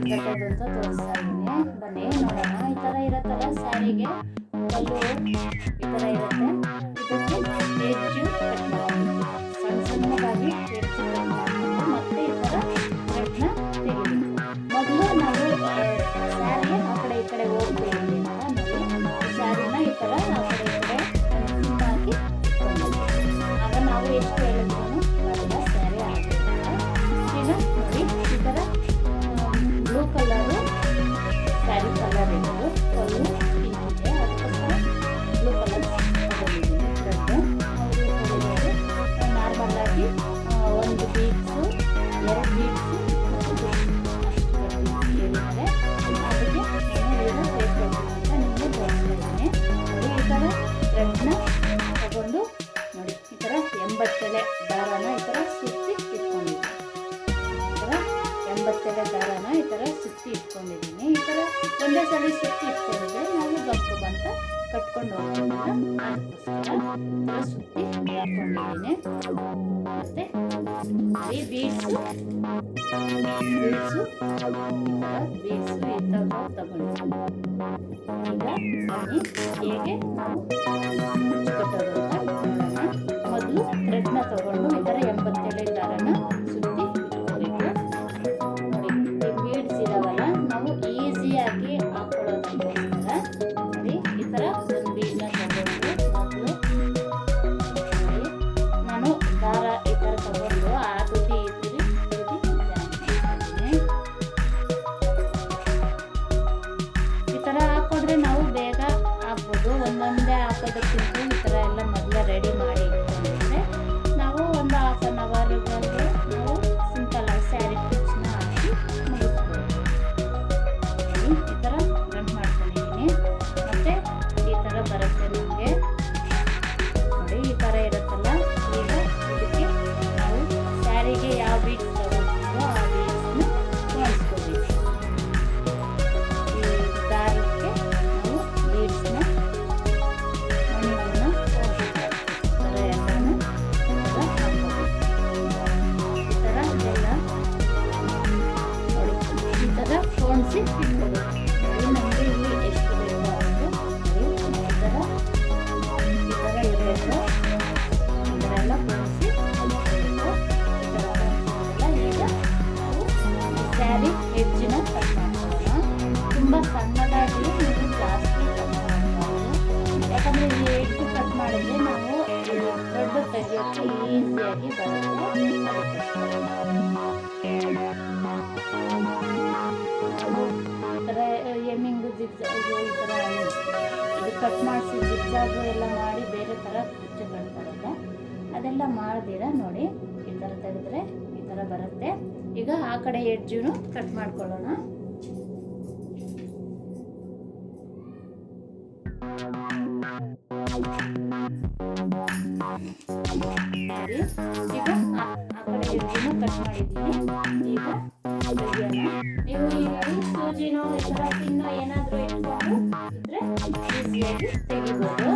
ಕಟ್ಟೋದು ಅಂತ ತೋರಿಸ್ತಾ ಇದ್ದೀನಿ. ಬನ್ನಿ ನೋಡೋಣ. ಈ ಥರ ಇರುತ್ತಲ್ಲ ಸ್ಯಾರಿಗೆ ಕಲ್ಲು ಈ ಥರ ಇರುತ್ತೆ. ಇದಕ್ಕೆ ಎಡ್ಜು ಕಟ್ ಮಾಡಬೇಕು, ಸಣ್ಣ ಸಣ್ಣದಾಗಿ ಎಡ್ಜು ಕಟ್ ಮಾಡಬೇಕು. ಮತ್ತೆ ಈ ಥರ ಥ್ರೆಡ್ನ ತೆಗಿಬೇಕು. ಮೊದಲು ನಾವು ಸ್ಯಾರಿ ಆ ಕಡೆ ಈ ಕಡೆ ಹೋಗ್ಬೇಕು ಅಂತ ನೋಡಿ ಸ್ಯಾರಿನ ಈ ಥರ ಆ ಕಡೆ ಈ ಕಡೆ ಸಿಮ್ ಹಾಕಿ ಇಟ್ಕೊಳ್ಬೇಕು. ಆಗ ನಾವು ಎಷ್ಟು ಹೇಳಿದ್ರು ಬರಲ್ಲ, ಸ್ಯಾರಿ ಆಗಿರುತ್ತೆ. ಈಗ ನೋಡಿ ಈ ಥರ ಬ್ಲೂ ಕಲರು ಸ್ಯಾರಿ ಕಲರ್ ಇರೋದು, ಕಲ್ಲು ಪಿಂಕ್ ಇದೆ, ಅದಕ್ಕೋಸ್ಕರ ಬ್ಲೂ ಕಲರ್ ತಗೊಂಡಿದ್ದೀನಿ ಥ್ರೆಡ್ಡು. ನಾರ್ಮಲ್ ಆಗಿ ಒಂದು ಬೀಡ್ಸು, 2 ಬೀಡ್ಸು ಮತ್ತು ಅಷ್ಟು ಹೇಳಿದ್ದಾರೆ. ಅದಕ್ಕೆ ನಾನು ಈಗ ಬೇಕಂತ ನಿಮಗೆ ತೋರಿಸ್ತಾ ಇದ್ದೀನಿ. ನೋಡಿ ಈ ಥರ ಥ್ರೆಡ್ನ ತಗೊಂಡು ನೋಡಿ ಈ ಥರ 80 ಎಳೆ ದಾರನ ಈ ಥರ ಸುತ್ತಿ ಇಟ್ಕೊಂಡಿದ್ದೀನಿ. ಈ ಥರ 80 ಎಳೆ ದಾರನ ಈ ಥರ ಸುತ್ತಿ ಇಟ್ಕೊಂಡಿದ್ದೀನಿ. ಈ ಥರ ಒಂದೇ ಸಲ ಸುತ್ತಿ ಇಟ್ಕೊಂಡಿದ್ರೆ ನಾವು ಗಪ್ಪು ಅಂತ ಕಟ್ಕೊಂಡು ಹೋಗ್ತೀವಲ್ಲ, ಅದಕ್ಕೋಸ್ಕರ ಈ ಥರ ಸುತ್ತಿ ಇಟ್ಕೊಂಡಿದ್ದೀನಿ. ಮತ್ತು ಈ ಬೀಡ್ಸು ಈ ಥರ ಬೀಡ್ಸು ಈ ಥರ ತಗೊಂಡಿದ್ದೀನಿ. ಈಗ ಬನ್ನಿ ಹೇಗೆ ನಾವು ಕಟ್ಟೋದು ಅಂತ ನೋಡೋಣ. ಮೊದಲು ಥ್ರೆಡ್ನ ತಗೊಂಡು ಈ ಥರ 80 ಎಳೆ ದಾರನ ಸುತ್ತಿ ಇಟ್ಕೋಬೇಕು. ನೋಡಿ ಈ ಬೀಡ್ಸ್ ಇದಾವಲ್ಲ, ನಾವು ಈಸಿಯಾಗಿ ಹಾಕೊಳ್ಳೋದಕ್ಕೋಸ್ಕರ ನೋಡಿ ಈ ಥರ ಒಂದು ಬೀಡ್ನ ತಗೊಂಡು ಮೊದಲು ನೋಡಿ ನಾನು ದಾರ ಈ ಥರ ತಗೊಂಡು ಆ ತುದಿ ಈ ತುದಿ ಈ ಥರ ಹಾಕಿದ್ರೆ ನಾವು ಬೇಗ ಹಾಕ್ಬೋದು. ಒಂದೊಂದೇ ಹಾಕೋದಕ್ಕಿಂತ ಈ ಥರ ಎಲ್ಲ ಮೊದಲು ರೆಡಿ ಮಾಡಿ ಇಟ್ಕೊಂಡಿದ್ರೆ ನಾವು ಒಂದು ½ ನಾವು ಸಿಂಪಲ್ ಆಗಿ ಸ್ಯಾರಿ ಕುಚ್ಚನ್ನ ಹಾಕಿ ಮುಗಿಸ್ಬೋದು. ಈ ಥರ ಗಂಟು ಮಾಡ್ಕೊಂಡಿದ್ದೀನಿ. ಮತ್ತು ಈ ಥರ ಬರುತ್ತೆ ನಮಗೆ. ನೋಡಿ ಈ ಥರ ಇರುತ್ತಲ್ಲ. ಈಗ ಇದಕ್ಕೆ ನಾವು ಸ್ಯಾರಿಗೆ ಯಾವ ಬೀಡ್ಸ್ ತಗೋತೀವೋ ಆ ಬೀಡ್ಸ್ನ ಹೊಲಿಸ್ಕೋಬೇಕು. ಈ ದಾರಕ್ಕೆ ನಾವು ಬೀಡ್ಸ್ನ ಮಣಿಗಳನ್ನ ಥರ ಎಲ್ಲನೂ ಹಾಕೋಬೇಕು. ಈ ಥರ ಎಲ್ಲ ನೋಡಿ ಈ ಥರ ಹೊಂದಿಸಿ ಇಟ್ಕೋಬೇಕು. ನೋಡಿ ನಮಗೆ ಇಲ್ಲಿ ಎಷ್ಟು ಬೇಕೋ ಅಷ್ಟು ನೋಡಿ ಈ ಥರ ಇರಬೇಕು. ಈ ಥರ ಎಲ್ಲ ಹೊಂದಿಸಿ ಇಟ್ಕೋಬೇಕು. ಈ ಥರ ಹೊಂದಿಸಿದ್ರಲ್ಲ ಈಗ ನಾವು ಸ್ಯಾರಿ ಎಡ್ಜಿನ ಕಟ್ ಮಾಡ್ಕೊಳ್ಳೋಣ. ತುಂಬ ಸಣ್ಣದಾಗಿ ನೀವು ಜಾಸ್ತಿ ಕಟ್ ಮಾಡಬಾರ್ದು. ಯಾಕಂದರೆ ಈ ಎಡ್ಜ್ ಕಟ್ ಮಾಡಿದ್ರೆ ನಾವು ಥ್ರೆಡ್ ತೆಗಿಯೋಕ್ಕೆ ಈಸಿಯಾಗಿ ಬರುತ್ತೆ. ಈ ಥರ ಎಮ್ಮಿಂಗು ಜಿಗ್ಜಾಗು ಈ ಥರ ಇದು ಕಟ್ ಮಾಡಿಸಿ ಜಿಗ್ಜಾಗು ಎಲ್ಲ ಮಾಡಿ ಬೇರೆ ಥರ ಕುಚ್ಚು ಬರ್ತಾರಲ್ಲ, ಅದೆಲ್ಲ ಮಾಡ್ದಿರ ನೋಡಿ ಈ ಥರ ತೆಗೆದ್ರೆ ಈ ಥರ ಬರುತ್ತೆ. ಈಗ ಆ ಕಡೆ ಎಡ್ಜುನು ಕಟ್ ಮಾಡ್ಕೊಳ್ಳೋಣ. ಈಗ ಆ ಕಡೆ ಎಡ್ಜುನು ಕಟ್ ಮಾಡಿದ್ದೀನಿ. ಈಗ ತೆಗಿಯೋಣ. ನೀವು ಈ ಸೂಜಿನೋ ಈ ಥರ ಪಿನ್ನೋ ಏನಾದರೂ ಇಟ್ಕೊಂಡು ಇದ್ರೆ ಈಸಿಯಾಗಿ ತೆಗಿಬೋದು.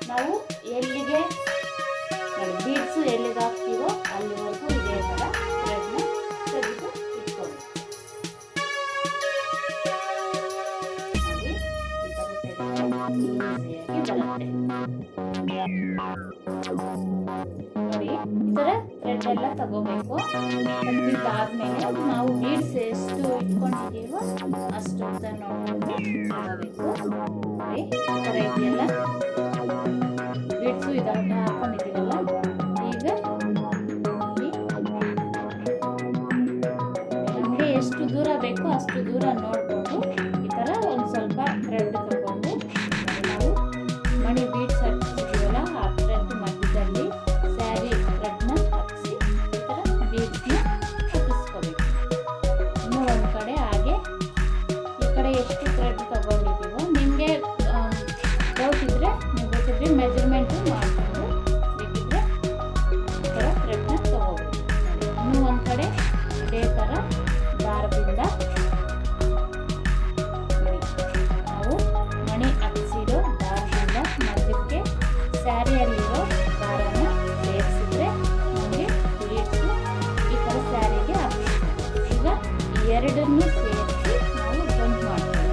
ನಾವು ಎಲ್ಲಿಗೆ ಬೀಡ್ಸು ಎಲ್ಲಿಗೆ ಹಾಕ್ತೀವೋ ಅಲ್ಲಿವರೆಗೂ ಇದೇ ಥರ ಥ್ರೆಡ್ನ ತೆಗೆದು ಇಟ್ಕೊಳ್ಳಿ. ಈ ಥರ ತೆಗೆದು ಈಸಿಯಾಗಿ ಬರುತ್ತೆ. ನೋಡಿ ಈ ಥರ ಥ್ರೆಡ್ ಎಲ್ಲ ತಗೋಬೇಕು. ತೆಗೆದಿದ್ದಾದ್ಮೇಲೆ ನಾವು ಬೀಡ್ಸ್ ಎಷ್ಟು ಇಟ್ಕೊಂಡಿದ್ದೀವೋ ಅಷ್ಟು ಅಂತ ನೋಡ್ಕೊಂಡು ತಗೋಬೇಕು. ನೋಡಿ ಈ ಥರ ಇದೆಯಲ್ಲ ಬೀಡ್ಸು ಇದನ್ನ ಹಾಕೊಂಡಿದ್ದೀವಲ್ಲ. ಈಗ ನಮಗೆ ಎಷ್ಟು ದೂರ ಬೇಕು ಥ್ರೆಡ್ ತಗೊಂಡು ನಾವು ಮಣಿ ಬೀಡ್ಸ್ ಹಚ್ಚಿದ್ದೀವಲ್ಲ ಆ ಥ್ರೆಡ್ ಮಧ್ಯದಲ್ಲಿ ಸ್ಯಾರಿ ಥ್ರೆಡ್ನ ಹಚ್ಚಿಸಿ ಈ ಥರ ಬೀಡ್ಸ್ನ ಹತ್ತಿಸ್ಕೋಬೇಕು. ಇನ್ನೂ ಒಂದು ಕಡೆ ಹಾಗೆ ಈ ಕಡೆ ಎಷ್ಟು ಥ್ರೆಡ್ ತಗೊಂಡಿದ್ದೀವೋ ನಿಮಗೆ ಡೌಟ್ ಇದ್ದರೆ ನೀವು ಬೇಕಿದ್ರೆ ಮೆಜರ್ಮೆಂಟು ಮಾಡಿಕೊಂಡು ಬೇಕಿದ್ರೆ ಈ ಥರ ಥ್ರೆಡ್ನ ತಗೋಬೇಕು. ಇನ್ನೂ ಒಂದು ಕಡೆ ಇದೇ ಥರ ದಾರದಿಂದ ನಾವು ಮಣಿ ಹಚ್ಚಿರೋ ದಾರದಿಂದ ಮಧ್ಯಕ್ಕೆ ಸ್ಯಾರಿಯಲ್ಲಿರೋ ದಾರನ ಸೇರಿಸಿದ್ರೆ ನಮಗೆ ಬೀಡ್ಸು ಈ ಥರ ಸ್ಯಾರಿಗೆ ಹಾಕ್ತೀವಿ. ಈಗ ಎರಡನ್ನೂ ಸೇರಿಸಿ ನಾವು ಗಂಟು ಮಾಡ್ತೀವಿ.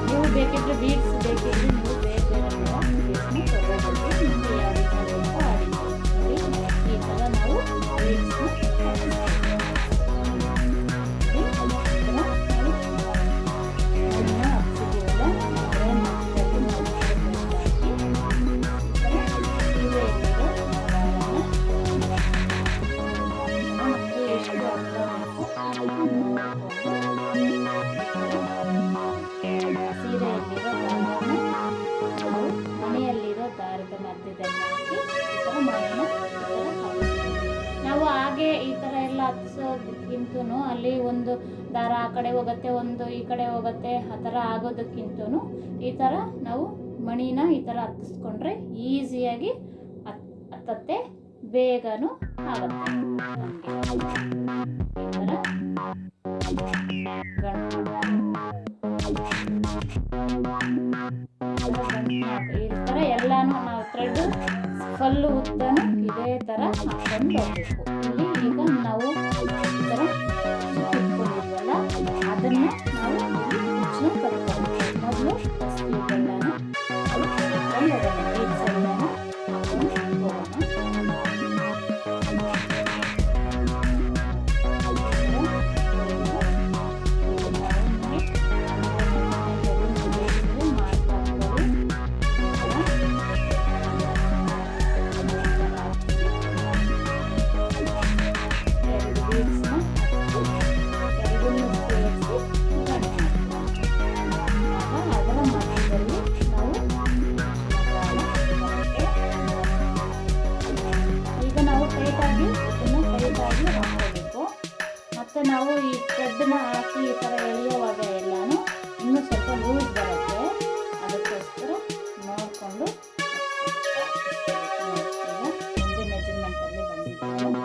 ನೀವು ಬೇಕಿದ್ರೆ ಬೀಡ್ಸ್ ಬೇಕಿದ್ರೆ ನೀವು ಬೇರೆ ಬೇರೆ ಥರ ಬೀಡ್ಸ್ನ ತಗೋಬೋದು. ನಿಮಗೆ ಯಾವ ಡಿಸೈನ್ ಬೇಕೋ ಆ ಡಿಸೈನ್ ನೋಡಿ ಈ ಥರ ನಾವು ಬೀಡ್ಸ್ನ ಸೀರೆಯಲ್ಲಿರೋ ದಾರನ ನಾವು ಮನೆಯಲ್ಲಿರೋ ದಾರದ ಮಧ್ಯದಲ್ಲಿ ಹಾಕಿ ಈ ಥರ ಮನೆಯನ್ನು ನಾವು ಹಾಗೆ ಈ ಥರ ಎಲ್ಲ ಹತ್ತಿಸೋದಕ್ಕಿಂತೂ ಅಲ್ಲಿ ಒಂದು ದಾರ ಆ ಕಡೆ ಹೋಗುತ್ತೆ, ಒಂದು ಈ ಕಡೆ ಹೋಗುತ್ತೆ, ಆ ಥರ ಆಗೋದಕ್ಕಿಂತೂ ಈ ಥರ ನಾವು ಮಣಿನ ಈ ಥರ ಹತ್ತಿಸ್ಕೊಂಡ್ರೆ ಈಸಿಯಾಗಿ ಹತ್ತತ್ತೆ, ಬೇಗನೂ ಆಗುತ್ತೆ. ನಮಗೆ ಈ ಥರ ಈ ಥರ ಎಲ್ಲಾನು ನಾವು ಥ್ರೆಡ್ ಫುಲ್ಲು ಉದ್ದನು ಇದೇ ಥರ ಹಾಕೊಂಡು ಹೋಗಬೇಕು. ಇಲ್ಲಿ ಈಗ ನಾವು ಈ ಥರ ಇಟ್ಕೊಂಡಿದ್ವಲ್ಲ ಅದನ್ನು ನಾವು ಕುಚ್ಚನ್ನ ಕಟ್ಕೊಳ್ಬೇಕು. ಮೊದಲು ಇವೆಲ್ಲನೂ ಹಾಕೊಂಡು ಹೋಗೋಣ, ಬೀಡ್ಸ್ ಎಲ್ಲನೂ ಹಾಕೊಂಡು ಹೋಗೋಣ. ಮತ್ತು ನಾವು ಈ ಥ್ರೆಡ್ನ ಹಾಕಿ ಈ ಥರ ಎಳೆಯುವಾಗ ಎಲ್ಲನೂ ಇನ್ನೂ ಸ್ವಲ್ಪ ಲೂಸ್ ಬರುತ್ತೆ. ಅದಕ್ಕೋಸ್ಕರ ನೋಡಿಕೊಂಡು ಒಂದು ಮೆಜರ್ಮೆಂಟಲ್ಲಿ ಬಂದಿದ್ದೀವಿ.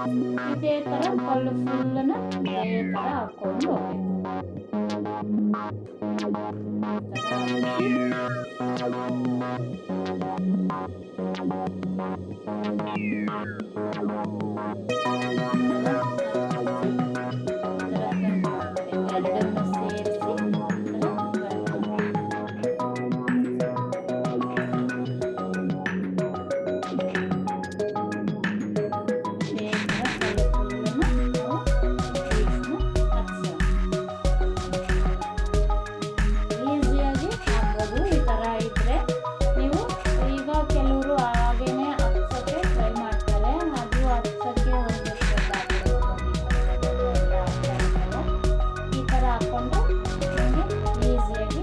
ಇದೇ ಥರ ಫುಲ್ಲನ್ನು ಇದೇ ಥರ ಹಾಕ್ಕೊಂಡು ಹೋಗಬೇಕು. ಎರಡನ್ನು ಸೇರಿಸಿ ಈಸಿಯಾಗಿ ಹಾಕ್ಬೋದು. ಈ ಥರ ಇದ್ದರೆ ನೀವು ಈಗ ಕೆಲವರು ಹಾಗೇನೆ ಹಚ್ಚೋಕ್ಕೆ ಟ್ರೈ ಮಾಡ್ತಾರೆ. ಅದು ಹಚ್ಚೋಕ್ಕೆ ಈ ಥರ ಹಾಕ್ಕೊಂಡು ನಮಗೆ ಈಸಿಯಾಗಿ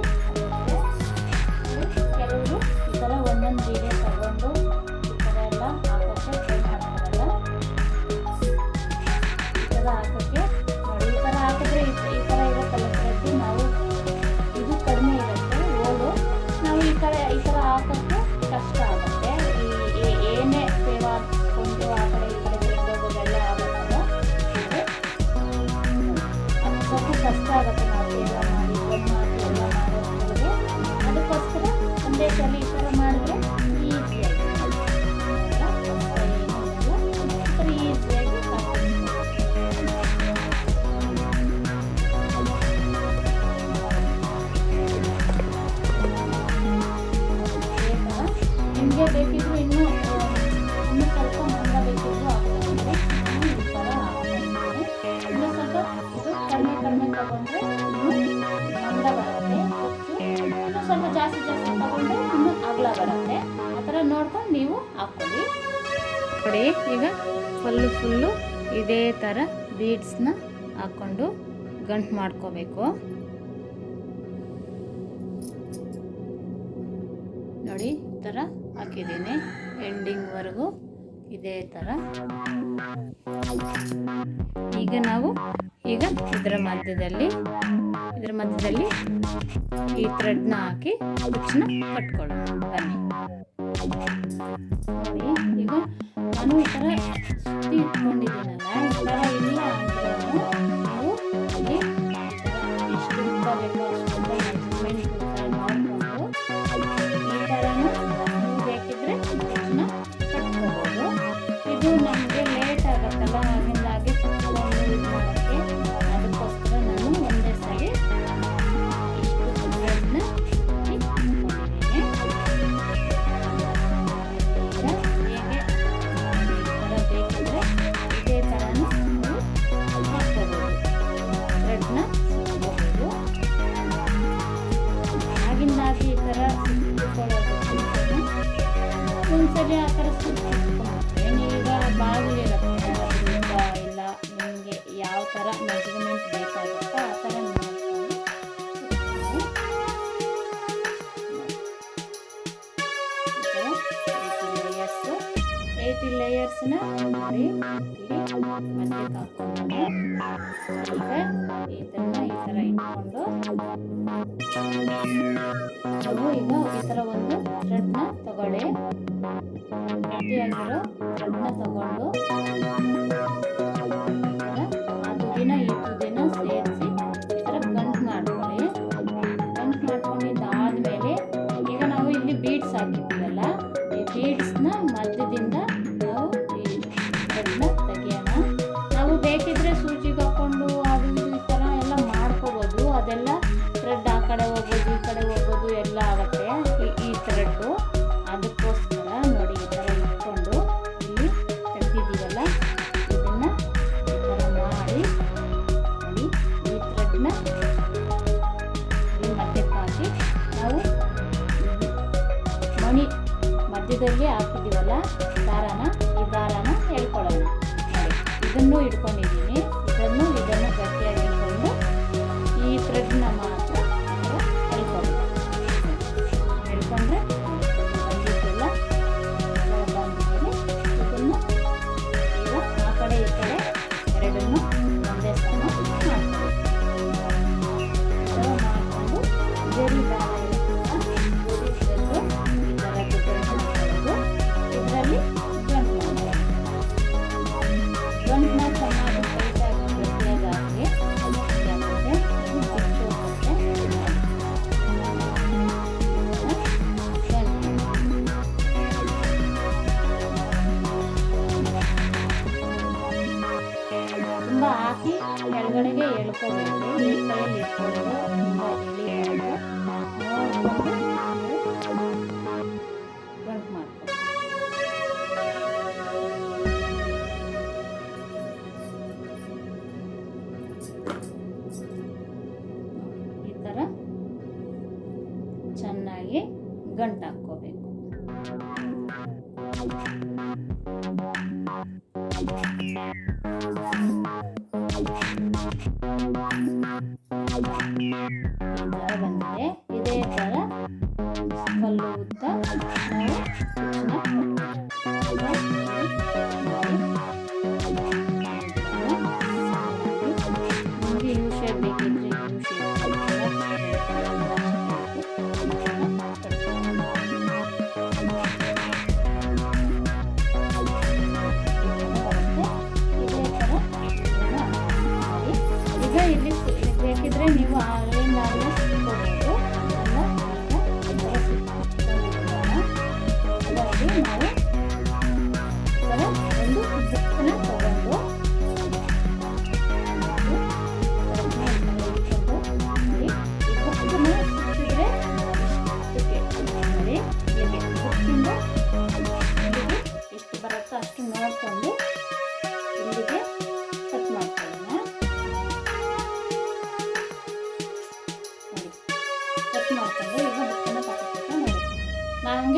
ಕೆಲವರು ಈ ಥರ ಒಂದೊಂದು ಬೀಡೆ ತಗೊಂಡು ಈ ಥರ ಎಲ್ಲ ಹಾಕೋಕ್ಕೆ ಟ್ರೈ ಮಾಡ್ತಾರಲ್ಲ, ಈ ಥರ ಹಾಕೋಕ್ಕೆ ನೋಡಿ. ಈ ಥರ ಹಾಕಿದ್ರೆ ಈ ಥರ ಇರುತ್ತಲ್ಲ ಥ್ರೆಡ್, ನಾವು ಇದು ಕಡಿಮೆ ಇರುತ್ತೆ ಓಲು, ನಾವು ಈ ಥರ ಹಾಕೋಕ್ಕೆ ಕಷ್ಟ ಆಗುತ್ತೆ. ಏನೇ ಸೇವ್ ಹಾಕ್ಕೊಂಡು ಆ ಕಡೆ ಈ ಕಡೆ ಹೋಗೋದೆಲ್ಲ ಆಗುತ್ತಲ್ಲ, ಅದು ಸ್ವಲ್ಪ ಕಷ್ಟ ಆಗುತ್ತೆ. ನಾವು ಸೇವ ಮಾಡಿ ಎಲ್ಲ ಮಾಡೋದ್ರಿಗೆ ಅದಕ್ಕೋಸ್ಕರ ಒಂದೇ ಸಲ ಈ ಥರ ಮಾಡಿದ್ರೆ ಈಸಿಯಾಗಿ ಈಸಿಯಾಗಿ ನಿಮಗೆ ಬೇಕಿದ್ರು ಇನ್ನೂ ಸ್ವಲ್ಪ ಮಂದ ಬೇಕಿದ್ರು ಹಾಕ್ಕೊಂಡ್ರೆ ಈ ಥರ ಹಾಕ್ಕೊಂಡ್ರೆ ಇನ್ನೂ ಸ್ವಲ್ಪ ಇದು ಕಡಿಮೆ ತಗೊಂಡ್ರೆ ಇನ್ನೂ ಮಂದ ಬರುತ್ತೆ. ಇನ್ನೂ ಸ್ವಲ್ಪ ಜಾಸ್ತಿ ತಗೊಂಡ್ರೆ ಇನ್ನೂ ಅಗಲ ಬರುತ್ತೆ. ಆ ಥರ ನೋಡ್ಕೊಂಡು ನೀವು ಹಾಕ್ಕೊಳ್ಳಿ. ನೋಡಿ ಈಗ ಫುಲ್ಲು ಇದೇ ಥರ ಬೀಡ್ಸ್ನ ಹಾಕ್ಕೊಂಡು ಗಂಟು ಮಾಡ್ಕೋಬೇಕು. ನೋಡಿ ಈ ಥರ ಹಾಕಿದ್ದೀನಿ ಎಂಡಿಂಗ್ವರೆಗೂ ಇದೇ ಥರ. ಈಗ ನಾವು ಇದರ ಮಧ್ಯದಲ್ಲಿ ಈ ಥ್ರೆಡ್ನ ಹಾಕಿ ಕುಚ್ಚನ್ನ ಕಟ್ಕೊಳ್ಳೋಣ. ಬನ್ನಿ ನೋಡಿ, ಈಗ ನಾನು ಈ ಥರ ಸುತ್ತಿ ಇಟ್ಕೊಂಡಿದ್ದೀನಲ್ಲ, ಈ ಥರ ಇಲ್ಲ ಅಂದ್ರೂ ನೀವು ಇಲ್ಲಿ ಎಷ್ಟು ಉದ್ದ ಬೇಕೋ ಅಷ್ಟು ಮೆಜರ್ಮೆಂಟ್ ಮಾಡಿಕೊಂಡು ಈ ಥರನೂ ನೀವು ಬೇಕಿದ್ರೆ ಕುಚ್ಚನ್ನ ಕಟ್ಕೋಬೋದು. ಇದು ನಮಗೆ ಲೇಟ್ ಆಗುತ್ತಲ್ಲ, ಆಗಿಂದಾಗೆ ಸುತ್ತಕೊಂಡು ಇದು ಮಾಡೋಕ್ಕೆ, ಅದಕ್ಕೋಸ್ಕರ ನಾನು ಒಂದೇ ಸರಿ ಇಷ್ಟು ಥ್ರೆಡ್ನ ಇಟ್ಕೊಂಡಿದ್ದೀನಿ. ಹೇಗೆ ಬೇಕಿದ್ರೆ ಇದೇ ಥರನೂ ನೀವು ಹಾಕ್ಕೋಬೋದು, ಥ್ರೆಡ್ನ ಸುತ್ಕೋಬೋದು. ಆಗಿಂದಾಗಿ ಈ ಥರ ಸುತ್ತಕೊಳ್ಳೋದಕ್ಕಿಂತ ಒಂದ್ಸರಿ ಆ ಥರ ಸುತ್ತಿಟ್ಕೊಂಡ್ರೆ ನೀವೀಗ ಬಾಗಿಲಿರುತ್ತೆ ಅದರಿಂದ ಇಲ್ಲ ನಿಮಗೆ ಯಾವ ಥರ ಮೆಜರ್ಮೆಂಟ್ ಬೇಕಾಗುತ್ತೋ ಆ ಥರ ಮಾಡ್ಕೊಂಡು 80 ಲೇಯರ್ಸ್ನ ನೋಡಿ ಇಲ್ಲಿ ಮಧ್ಯಕ್ಕೆ ಹಾಕ್ಕೊಂಡು ಈಗ ಈ ಥರ ಇಟ್ಕೊಂಡು ನಾವು ಈಗ ಈ ಥರ ಒಂದು ಥ್ರೆಡ್ನ ತಗೊಳ್ಳಿ, ಗಟ್ಟಿಯಾಗಿರೋ ಥ್ರೆಡ್ನ ತಗೊಂಡು ಆ ತುದಿನ ಈ ತುದಿನ ಸೇರಿಸಿ ಈ ಥರ ಗಂಟು ಮಾಡ್ಕೊಳ್ಳಿ. ಗಂಟು ಮಾಡ್ಕೊಂಡಿದ್ದಾದಮೇಲೆ ಈಗ ನಾವು ಇಲ್ಲಿ ಬೀಡ್ಸ್ ಹಾಕಿದ್ದೀವಲ್ಲ, ಈ ಬೀಡ್ಸ್ನ ಮಧ್ಯದಿಂದ ನಾವು ಈ ಥ್ರೆಡ್ನ ತೆಗಿಯೋಣ. ನಾವು ಬೇಕಿದ್ರೆ ಸೂಜಿಗೆ ಹಾಕ್ಕೊಂಡು ಅದು ಇದು ಈ ಥರ ಎಲ್ಲ ಮಾಡ್ಕೋಬೋದು. ಅದೆಲ್ಲ ಥ್ರೆಡ್ ಆ ಕಡೆ ಹೋಗ್ಬೋದು ಈ ಕಡೆ ಹೋಗ್ಬೋದು ಎಲ್ಲ ಆಗುತ್ತೆ ಈ ಥ್ರೆಡ್ಡು. ಅದಕ್ಕೋಸ್ಕರ ನೋಡಿ ಈ ಥರ ಇಟ್ಕೊಂಡು ಇಲ್ಲಿ ತೆಗ್ದಿದ್ದೀವಲ್ಲ ಇದನ್ನು ಈ ಥರ ಮಾಡಿ ನೋಡಿ ಈ ಥ್ರೆಡ್ನ ಈ ಮಧ್ಯಕ್ಕೆ ಹಾಕಿ ನಾವು ಮಣಿ ಮಧ್ಯದಲ್ಲಿ ಹಾಕಿದ್ದೀವಲ್ಲ ಈ ದಾರಾನ ಎಳ್ಕೊಳ್ಳೋಣ. ನೋಡಿ ಇದನ್ನು ಇಟ್ಕೊಂಡಿದ್ದೀನಿ, ಇದನ್ನು ಗಟ್ಟಿಯಾಗಿ ಇಟ್ಕೊಂಡು ಈ ಥ್ರೆಡ್ನ ಮಾತ್ರ ಎಳ್ಕೊಂಡ್ರೆ ಬಂದಿದ್ದಿಲ್ಲ ಬಂದಿದ್ದೀನಿ. ಇದನ್ನು ಈಗ ಆ ಕಡೆ ಈ ಕಡೆ ಎರಡನ್ನು ಒಂದೇ ಸಮ ಮಾಡ್ಕೊಂಡು ಜರಿ ದಾರ ಇರುತ್ತಲ್ಲ ಈ ಥರ ಹಾಕೊಳ್ಳೋದು. ಇದರಲ್ಲಿ ಗಂಟನ್ನ ಚೆನ್ನಾಗಿ ಟೈಟಾಗಿ ಗಟ್ಟಿಯಾಗಿ ಹಾಕಿ ಆಗುತ್ತೆ ಬಿಚ್ಚು ಹೋಗುತ್ತೆ. ತುಂಬ ಹಾಕಿ ಕೆಳಗಡೆಗೆ ಎಳ್ಕೋಬೇಕು. ಈ ಕೈಯಲ್ಲಿ ಇಟ್ಕೊಂಡು ತುಂಬ ಎಳಿಬಾರ್ದು, ನೋಡ್ಕೊಂಡು ಗಂಟು ಮಾಡ್ಕೊಂಡು ಈ ಥರ ಚೆನ್ನಾಗಿ ಗಂಟು ಹಾಕ್ಕೋಬೇಕು. ಬಂದಿದೆ ಇದೇ ಥರ ಕಲ್ಲು ಉದ್ದ ನಾವು ನಿಮಗೆ ಯು ಶೇಪ್ ಬೇಕಿದ್ರೆ ಯು ಶೇಪ್ ಇದೇ ಥರ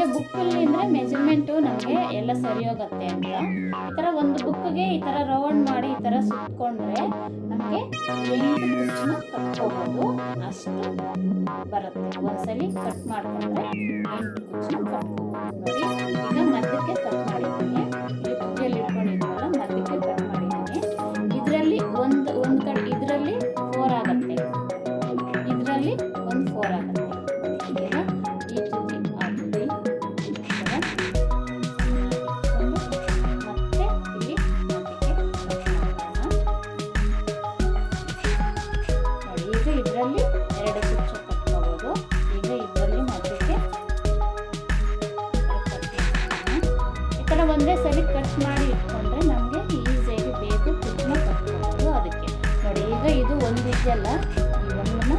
ನಮಗೆ ಬುಕ್ಕಲ್ಲಿ ಅಂದರೆ ಮೆಜರ್ಮೆಂಟು ನಮಗೆ ಎಲ್ಲ ಸರಿ ಹೋಗುತ್ತೆ ಅಂತ ಈ ಥರ ಒಂದು ಬುಕ್ಗೆ ಈ ಥರ ರೌಂಡ್ ಮಾಡಿ ಈ ಥರ ಸುತ್ತಕೊಂಡ್ರೆ ನಮಗೆ 8 ಕುಚ್ಚನ್ನ ಕಟ್ಕೋಬೋದು. ಅಷ್ಟು ಬರುತ್ತೆ. ಒಂದ್ಸಲಿ ಕಟ್ ಮಾಡಿಕೊಂಡ್ರೆ 8 ಕುಚ್ಚನ್ನ ಕಟ್ಕೋಬೋದು. ನೋಡಿ ಈಗ ಮಧ್ಯಕ್ಕೆ ಕಟ್ ಮಾಡಿದ್ದೀನಿ. ಇಲ್ಲಿ ತುದಿಯಲ್ಲಿ ಇಟ್ಕೊಂಡಿದ್ದೀವಲ್ಲ ಮಧ್ಯಕ್ಕೆ ಕಟ್ ಮಾಡಿದ್ದೀನಿ. ಇದರಲ್ಲಿ ಒಂದು ಕಡೆ ಇದರಲ್ಲಿ 4 ಆಗುತ್ತೆ, ಇದರಲ್ಲಿ ಒಂದು 4 ಆಗುತ್ತೆ. ಈಗ ಈ ತುದಿ ಆ ತುದಿ ಮತ್ತೆ ಇಲ್ಲಿ ಮಧ್ಯಕ್ಕೆ ಕಟ್ ಮಾಡೋಣ. ನೋಡಿ ಈಗ ಇದರಲ್ಲಿ 2 ಕುಚ್ಚು ಕಟ್ಕೋಬೋದು. ಈಗ ಇದರಲ್ಲಿ ಮಧ್ಯಕ್ಕೆ ಈ ಥರ ಒಂದೇ ಸರಿ ಕಟ್ ಮಾಡಿ ಇಟ್ಕೊಂಡ್ರೆ ನಮಗೆ ಈಸಿಯಾಗಿ ಬೇಕು ಕುಚ್ಚನ್ನ ಕಟ್ಕೋಬೋದು. ಅದಕ್ಕೆ ನೋಡಿ ಈಗ ಇದು ಒಂದು ಇದೆಯಲ್ಲ ಈ ಒಂದನ್ನ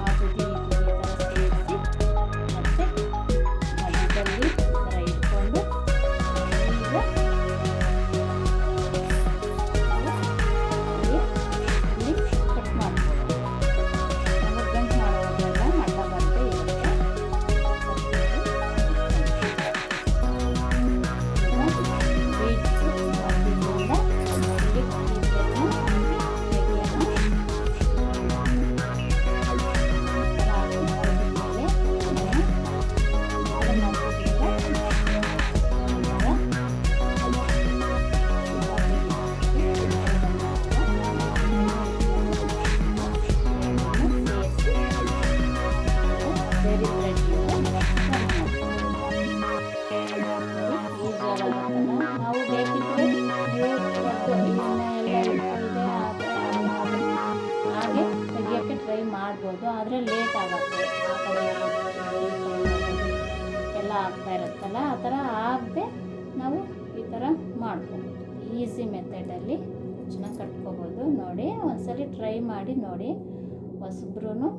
ಆ ತುದಿ ಈ ತುದಿ ಈ ಥರ ಸೇರಿಸಿ ಮತ್ತೆ ಮಧ್ಯದಲ್ಲಿ ಈ ಥರ ಇಟ್ಕೊಂಡು ಈಗ ಇಲ್ಲಿ ಕಟ್ ಮಾಡ್ಬೋದು. ನಾವು ಗಂಟು ಮಾಡೋದ್ರೆಲ್ಲ ಮಟ್ಟ ಬರದೇ ಇರುತ್ತೆ. ನಾವು ಬೇಕಿದ್ರೆ ಹಾಗೆ ತೆಗಿಯೋಕ್ಕೆ ಟ್ರೈ ಮಾಡ್ಬೋದು, ಆದರೆ ಲೇಟ್ ಆಗುತ್ತೆ. ಆ ಕಡೆ ಎಲ್ಲ ಆಗ್ತಾ ಇರುತ್ತಲ್ಲ ಆ ಥರ ಆಗದೆ ನಾವು ಈ ಥರ ಮಾಡ್ಕೋಬೋದು. ಈಸಿ ಮೆಥಡಲ್ಲಿ ಕುಚ್ಚನ್ನ ಕಟ್ಕೋಬೋದು. ನೋಡಿ ಒಂದ್ಸಲಿ ಟ್ರೈ ಮಾಡಿ ನೋಡಿ, ಹೊಸಬ್ರು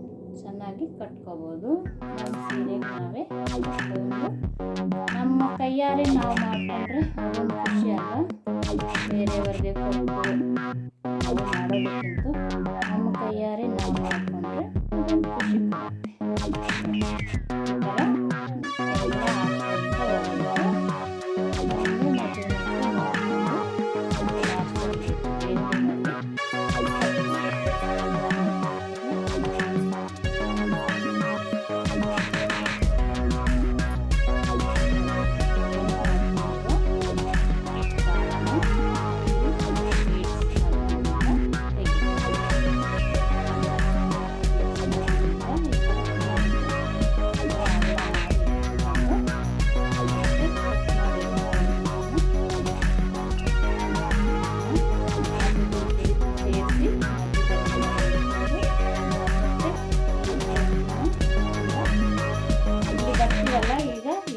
ಚೆನ್ನಾಗಿ ಕಟ್ಕೋಬೋದು. ನಮ್ಮ ಸೀರೆಗೆ ನಾವೇ ಕಟ್ಕೊಂಡು ನಮ್ಮ ಕೈಯಾರೆ ನಾವು ಮಾಡಿಕೊಂಡ್ರೆ ಅದೊಂದು ಖುಷಿ ಅಲ್ಲ. ಬೇರೆಯವ್ರಿಗೆ ಕೊಟ್ಟು ನಾವು ಮಾಡೋದಕ್ಕಿಂತ ನಮ್ಮ ಕೈಯಾರೆ ನಾವು ಮಾಡಿಕೊಂಡ್ರೆ ಅದೊಂದು ಖುಷಿ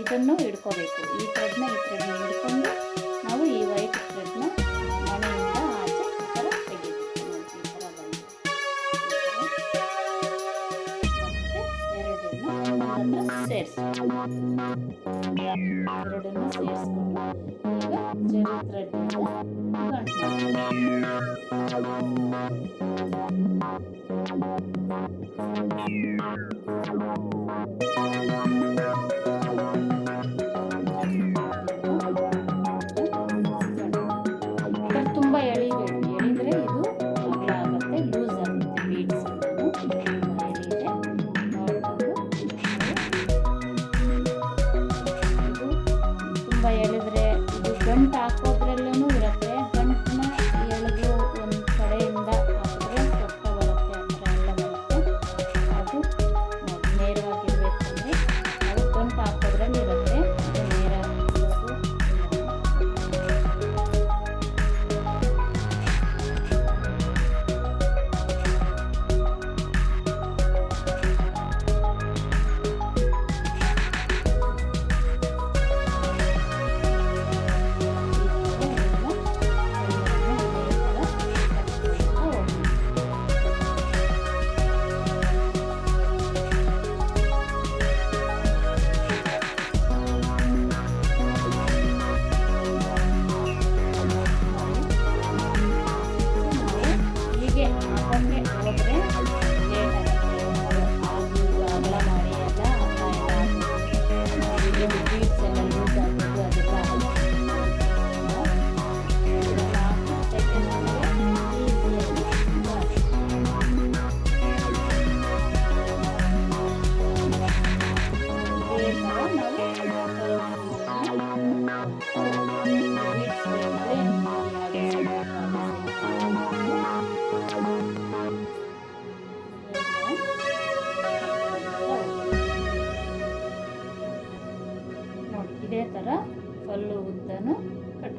ಇದನ್ನು ಹಿಡ್ಕೋಬೇಕು. ಈ ಥ್ರೆಡ್ನ ಹಿಡ್ಕೊಂಡು ನಾವು ಈ ವೈಟ್ ಥ್ರೆಡ್ನ ಮನೆಯಿಂದ ಆಚೆ ಈ ಥರ ತೆಗಿಬೇಕು. ಈ ಥರ ಬಂದು ಮತ್ತೆ ಎರಡನ್ನು ಸೇರಿಸ್ಕೊಂಡು ಈಗ ಜರಿ ಥ್ರೆಡ್ನಿಂದ ತುಂಬ ಎಳಿದ್ರೆ ಇದು ಅಗಲ ಆಗುತ್ತೆ, ಲೂಸ್ ಆಗುತ್ತೆ. ಬೀಡ್ಸ್ ಎಳಿದೆ ನೋಡಿಕೊಂಡು ಇದು ತುಂಬ ಎಳೆದ್ರೆ ಇದು ಗಂಟು ಹಾಕೋದ್ರಲ್ಲೂ ಇರುತ್ತೆ. ಗಂಟನ್ನ ಎಳೆದು ಒಂದು ಕಡೆಯಿಂದ ಹಾಕಿದ್ರೆ ಸೊಟ್ಟ ಬರುತ್ತೆ, ಆ ಥರ ಎಲ್ಲ ಬರುತ್ತೆ. ಅದು ನೇರವಾಗಿ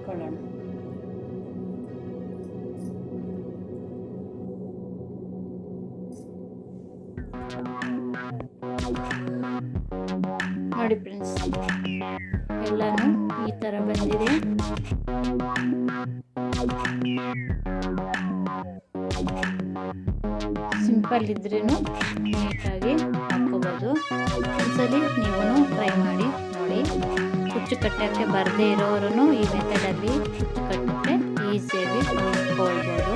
ಇಟ್ಕೊಳ್ಳೋಣ. ನೋಡಿ ಫ್ರೆಂಡ್ಸ್, ಎಲ್ಲಾನು ಈ ಥರ ಬಂದಿದೆ. ಸಿಂಪಲ್ ಇದ್ರೂ ನೀಟಾಗಿ ಹಾಕ್ಕೋಬೋದು. ಒಂದ್ಸಲಿ ನೀವು ಟ್ರೈ ಮಾಡಿ ನೋಡಿ. ಕುಚ್ಚು ಕಟ್ಟೋಕ್ಕೆ ಬರದೇ ಇರೋರು ಈ ಮೆಥಡಲ್ಲಿ ಕುಚ್ಚು ಕಟ್ಟಕ್ಕೆ ಈಸಿಯಾಗಿ ಹೊಲ್ಕೊಳ್ಬೋದು.